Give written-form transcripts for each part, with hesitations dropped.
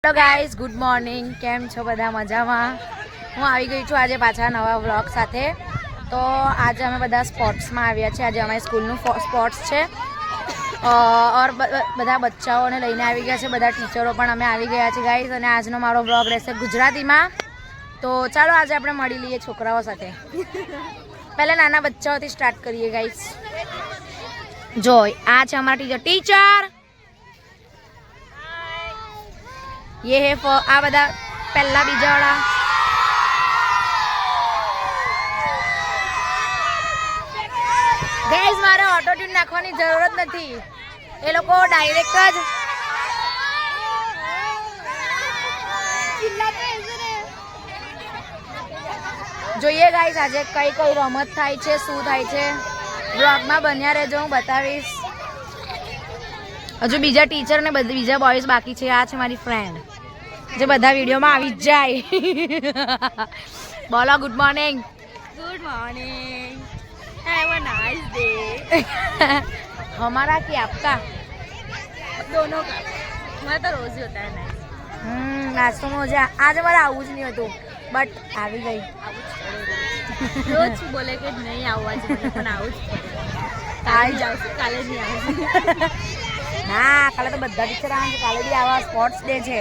Hello guys, good morning. કેમ છો બધા? મજામાં? હું આવી ગઈ છું આજે પાછા નવા વ્લોગ સાથે. તો આજે અમે બધા સ્પોર્ટ્સમાં આવ્યા છીએ. આજે અમારી સ્કૂલનું સ્પોર્ટ્સ છે ઓર બધા બચ્ચાઓને લઈને આવી ગયા છે. બધા ટીચરો પણ અમે આવી ગયા છે ગાઈઝ. અને આજનો મારો વ્લોગ રહેશે ગુજરાતીમાં. તો ચાલો આજે આપણે મળી લઈએ છોકરાઓ સાથે. પહેલાં નાના બચ્ચાઓથી સ્ટાર્ટ કરીએ ગાઈઝ. જો આ છે અમારા ટીચર. ये है आ बदा पहला बीजा वाला. गाइस मारे ऑटो ट्यून नाखवानी जरूरत नहीं. ये लोग डायरेक्ट ज જોઈએ ગાઈસ આજે કઈ કઈ રમત થાય છે, શું થાય છે. બ્લોગમાં બન્યા રહેજો, હું બતાવીશ. હજુ બીજા ટીચર ને બીજા બોયઝ બાકી છે. આ છે મારી ફ્રેન્ડ જે બધા વિડીયોમાં આવી જ જાય. બોલો good morning. Good morning, have a nice day. हमारा कि आपका? दोनों का. मैं तो रोज ही होता है नाइस. आज तो मुझे आज हमारा આવું જ નહીં હતું બટ આવી ગઈ. રોજ બોલે કે નહીં આવવા જોઈએ પણ આવું જ પડે. કાલે જાવ છું, કાલે નહીં આવું. ના, કાલે તો બધા ટીચર આવે છે. કાલે બી આવા સ્પોર્ટ્સ ડે છે,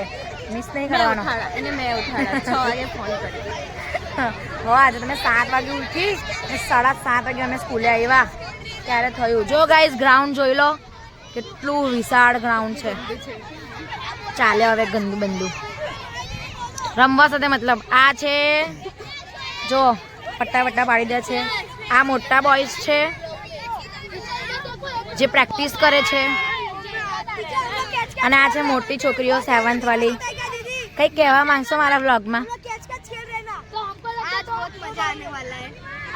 મિસ નહીં કરવાનો. અને મેં ઉઠાડા 6 વાગે ફોન કર્યો. હો આજે તમે 7 વાગે ઉઠી અને 7:30 વાગે અમે સ્કૂલે આવ્યા ત્યારે થયું. જો ગાઈઝ ગ્રાઉન્ડ જોઈ લો, કેટલું વિશાળ ગ્રાઉન્ડ છે. ચાલે હવે ગંદુ બંદુ રમવા સાથે મતલબ. આ છે જો પટ્ટા વટ્ટા પાડી દે છે. આ મોટા બોયઝ છે જે પ્રેક્ટિસ કરે છે. અને આ છે મોટી છોકરીઓ 7th વાળી. કઈ કહેવા માંગશો મારા વ્લોગમાં?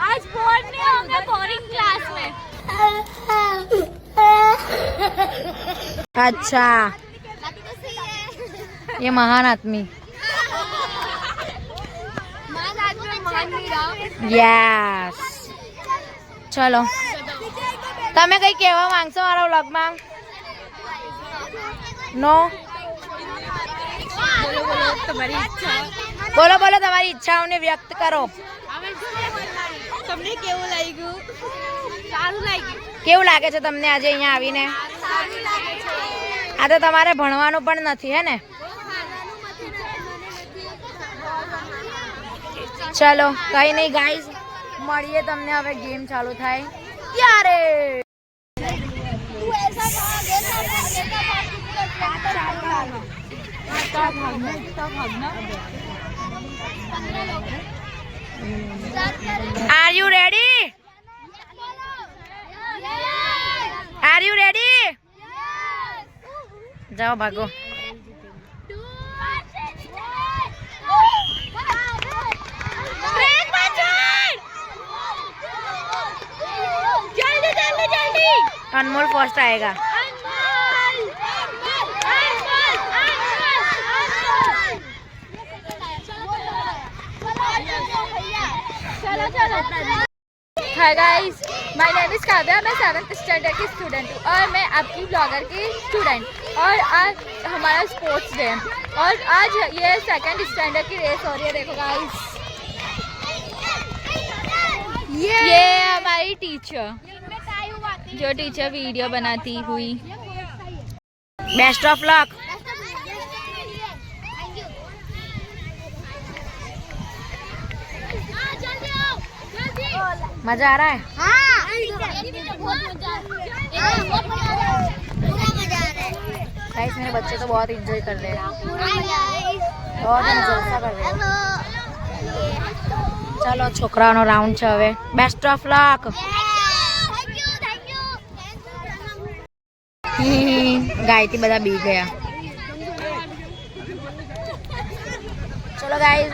आज बोर्ड नहीं होंगे बोरिंग क्लास में. अच्छा, ये महान आदमी. यस, चलो તમે કઈ કહેવા માંગશો મારા વ્લોગમાં? નો? तुम्हारी इच्छा. બોલો બોલો, તમારી ઈચ્છાઓને વ્યક્ત કરો. તમને કેવું લાગ્યું? સારું લાગ્યું. કેવું લાગે છે તમને આજે અહીંયા આવીને? સારું લાગે છે. આ તો તમારે ભણવાનું પણ નથી હે ને? ચલો કઈ નહીં ગાઈઝ, મળીએ તમને હવે ગેમ ચાલુ થાય ત્યારે. Are you ready? Are you ready? जाओ भागो. जल्दी जल्दी जल्दी. अनमोल फर्स्ट आएगा. Hi guys, my name is Kavya. मैं 7th स्टैंडर्ड की स्टूडेंट हूँ और मैं आपकी ब्लॉगर की स्टूडेंट. और आज हमारा स्पोर्ट्स डे है और आज ये 2nd स्टैंडर्ड की रेस हो रही है. देखो गाइस, ये हमारी टीचर जो टीचर वीडियो बनाती हुई. Best of luck. मजा आ रहा है? गाइस मेरे बच्चे तो बहुत एंजॉय कर रहे हैं, बहुत जलसा कर रहे हैं. चलो छोकराओनो राउंड છે હવે. Best of luck. ગાયથી બધા બી ગયા. ચલો ગાઈસ,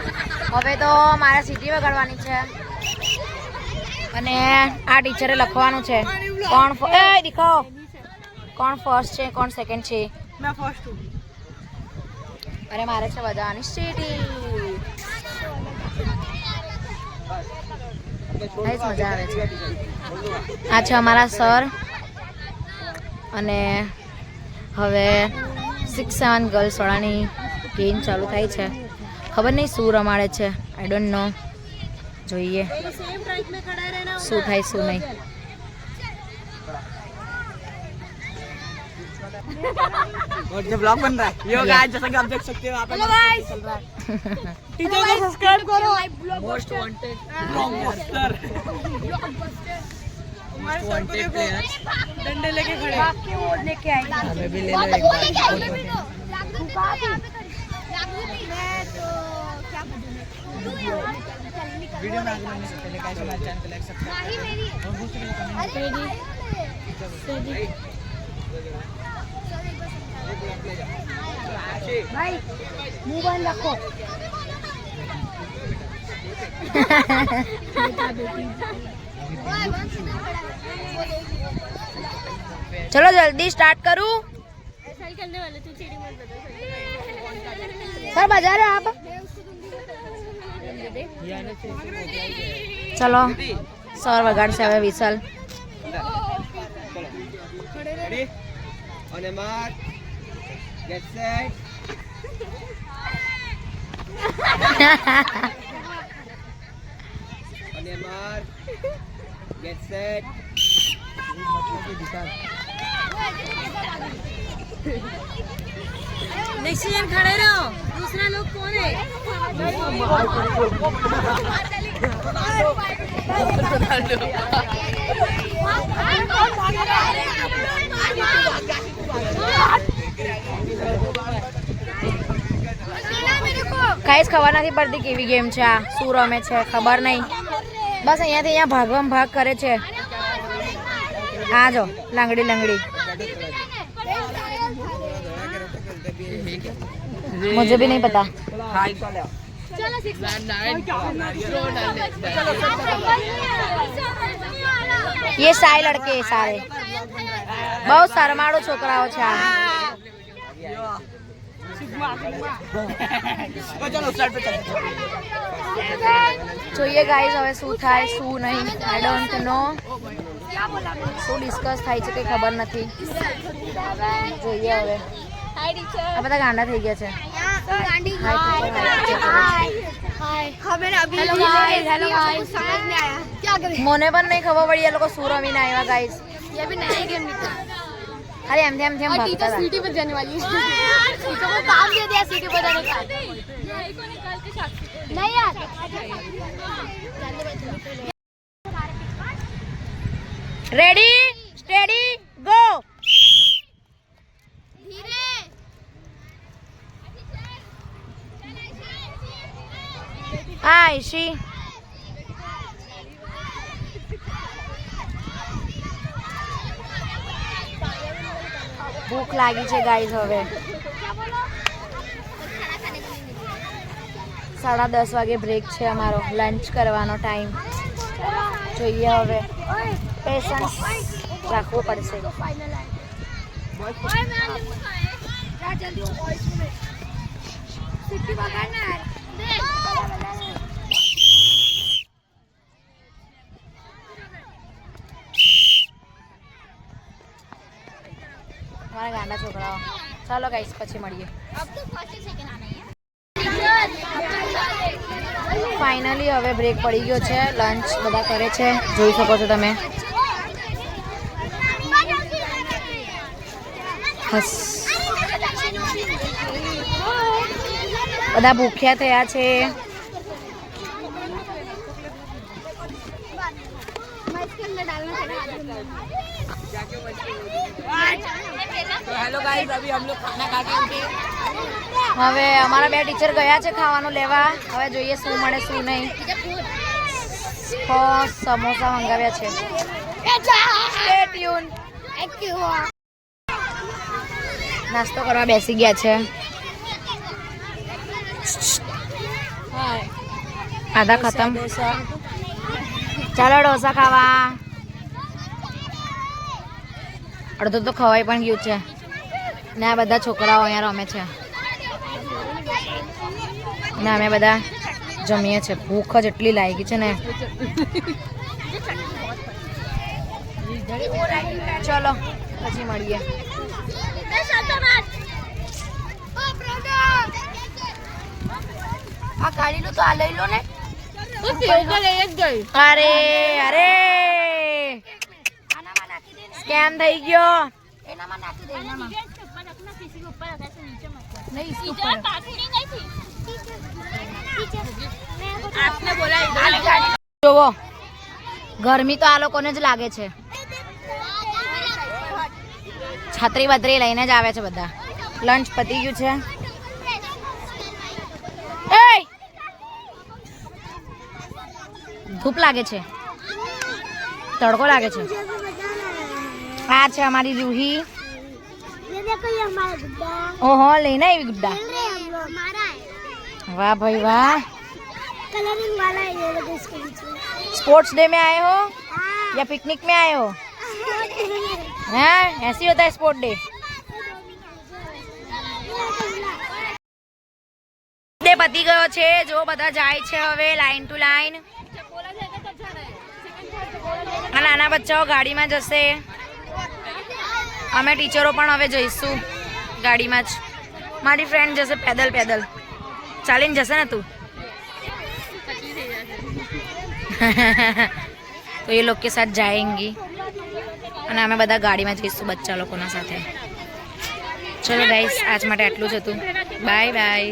હવે તો મારે સિટી વગાડવાની છે અને આ ટીચરે લખવાનું છે કોણ દેખાઓ કોણ ફર્સ્ટ છે કોણ સેકન્ડ છે. मैं फर्स्ट हूँ. અરે મારે છે બધાની સિટી. મજા આવે છે. આ છે અમારા સર અને હવે 6-7 ગર્લ્સ વાળાની ગેમ ચાલુ થાય છે. ખબર નહીં શું રમાડે છે. I don't know. જોઈએ શું થાય શું નહીં. और जब ब्लॉग बन रहा है ये गाइस जैसा कि आप देख सकते हो आप चल रहा है टीचर को सब्सक्राइब करो मोस्ट वांटेड ब्लॉकबस्टर हमारे सर को देखो डंडे लेके खड़े आपके वोट लेके आए हमें भी ले लो एक बार वीडियो में आगे बढ़ने से पहले गाइस हमारे चैनल को लाइक सब्सक्राइब और दूसरे भाई मुंह बंद रखो. चलो जल्दी स्टार्ट करूं. सर बजा रहे आप. चलो सर वगाड़ से હવે whistle. On a mark, get set. On a mark, get set. Next जन खड़े रहो. दूसरा लोग कौन है? કાંઈ જ ખબર નથી પડતી કેવી ગેમ છે આ. શું રમે છે ખબર નહીં. બસ અહીંયાથી અહીંયા ભાગવામાં ભાગ કરે છે. આ જો લંગડી લંગડી. मुझे भी नहीं पता. ये सारे लड़के सारे बहुत शर्माड़ू છોકરાઓ છે આ. જોઈએ ગાઈઝ હવે શું થાય શું નહીં. I don't know. શું ડિસ્કસ થાય છે કંઈ ખબર નથી. જોઈએ હવે. આ બધા ગાંડા થઈ ગયા છે. મને પણ નહીં ખબર પડી એ લોકો શું રમીને આવ્યા ગાઈઝ. अरे हम थे भागता था. सीटी बजाने वाली है. टीचर को काम दे दिया सीटी बजाने का. नहीं यार. रेडी स्टेडी गो. धीरे. हाँ ईशी. ભૂખ લાગી છે ગાઈઝ હવે. 10:30 વાગે બ્રેક છે અમારો. લંચ કરવાનો ટાઈમ. જોઈએ હવે. પેશન્સ રાખવું પડશે. हमारा गांडा छोकराओ. चलो गाइस પછી મળીએ. ફાઇનલી હવે બ્રેક પડી ગયો છે. લંચ બધા કરે છે જોઈ શકો છો તમે. બધા ભૂખ્યા થયા છે. हेलो गाइस अभी हम लोग खाना खा के उठे. હવે અમારા બે ટીચર ગયા છે ખાવાનું લેવા. હવે જોઈએ શું મળે શું નહીં. સમોસા મંગાવ્યા છે. Stay tune. નાસ્તો કરવા બેસી ગયા છે. આધા ખતમ. ચાલો ઢોસા ખાવા. અડધું તો ખવાઈ પણ ગયું છે ને. આ બધા છોકરાઓ અહીંયા રમે છે ને અમે બધા જમીએ છીએ. ભૂખ જ એટલી લાગી છે ને. ચલો પછી મળીએ. આ કાઢી લો તો આ લઈ લો ને. તો સિંગલ લઈ જ ગઈ. અરે અરે સ્કેમ થઈ ગયો. એનામાં નાખી દે એનામાં. નહીં इसके ऊपर. आपने बोला इधर. જોવો ગરમી તો આ લોકોને જ લાગે છે. છત્રી બત્રી લઈને જ આવે છે બધા. લંચ પતી ગયું છે. એય! ધૂપ લાગે છે, તડકો લાગે છે. આ છે અમારી રૂહી. ઓહો લઈને આવી ગુड्डा. वाह भाई वाह. कलरिंग वाला है ये लोग इसके बीच में. स्पोर्ट्स डे में आए हो या पिकनिक में आए हो? हैं ऐसे होता है स्पोर्ट डे. ડે પતી ગયો છે. જો બધા જાય છે હવે લાઈન ટુ લાઈન. આ નાના બચ્ચાઓ ગાડીમાં જશે. અમે ટીચરો પણ હવે જઈશું ગાડીમાં જ. મારી ફ્રેન્ડ જશે પેદલ પેદલ. ચાલીને જશે ને તું? તો એ લોકો કે સાથ જાएंगी અને અમે બધા ગાડીમાં જઈશું બચ્ચા લોકોના સાથે. ચલો ગાઈસ આજ માટે આટલું જ હતું. Bye bye.